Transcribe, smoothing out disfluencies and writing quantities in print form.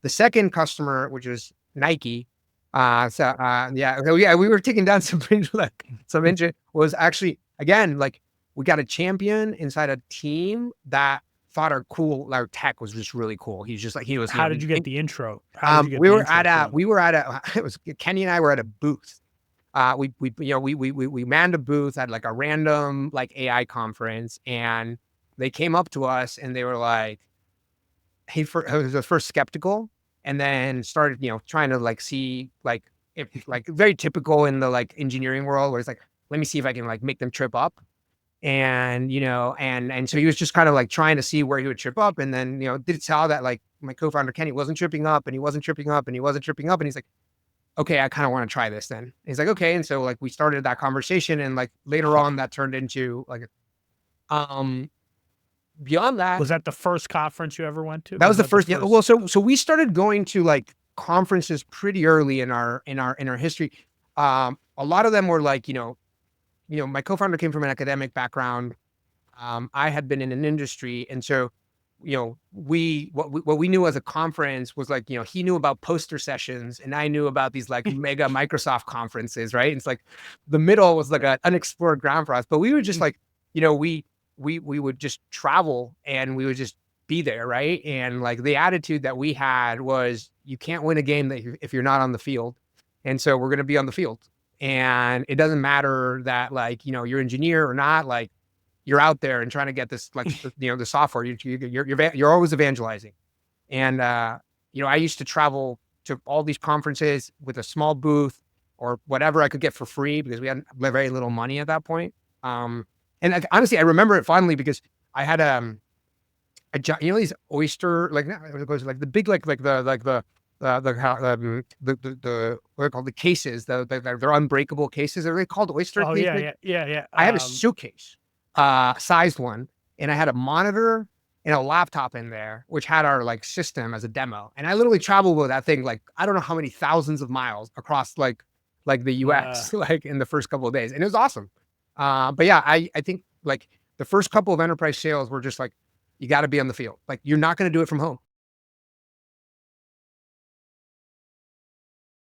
The second customer, which was Nike, so we were taking down some pretty, like, some engine was actually, again, like, we got a champion inside a team that thought our tech was just really cool. He's just like, he was, How did you get the intro? How did you get we the were intro at to a, him? we were at a, it was Kenny and I were at a booth. We manned a booth at like a random like AI conference, and they came up to us and they were like, he was at first skeptical, and then started, trying to like see like, if like, very typical in the like engineering world where it's like, let me see if I can like make them trip up. And so he was just kind of like trying to see where he would trip up, and then did tell that like my co-founder Kenny wasn't tripping up, and he wasn't tripping up, and he wasn't tripping up, and he's like, okay, I kind of want to try this then. And he's like, okay. And so like we started that conversation, and like later on that turned into like, um beyond that, Was that the first conference you ever went to? that was Was the that the first. Yeah, well, first? so we started going to like conferences pretty early in our history. A lot of them were like, my co-founder came from an academic background. I had been in an industry, and so what we knew as a conference was like, he knew about poster sessions, and I knew about these like mega Microsoft conferences, right? And it's like the middle was like an unexplored ground for us, but we were just like, we would just travel and we would just be there, right? And like the attitude that we had was, you can't win a game if you're not on the field, and so we're going to be on the field, and it doesn't matter that like you're engineer or not, like you're out there and trying to get this, like, the software. You're always evangelizing. And I used to travel to all these conferences with a small booth or whatever I could get for free, because we had very little money at that point. And like, honestly, I remember it fondly because I had these oyster, like, it goes like the big, like the what are called, the cases, they're unbreakable cases. Are they called oyster Oh yeah, cases? yeah, yeah, yeah. I had a suitcase, sized one, and I had a monitor and a laptop in there, which had our like system as a demo. And I literally traveled with that thing, like, I don't know how many thousands of miles across like the US, like in the first couple of days. And it was awesome. But yeah, I think like the first couple of enterprise sales were just like, you got to be on the field. Like, you're not going to do it from home.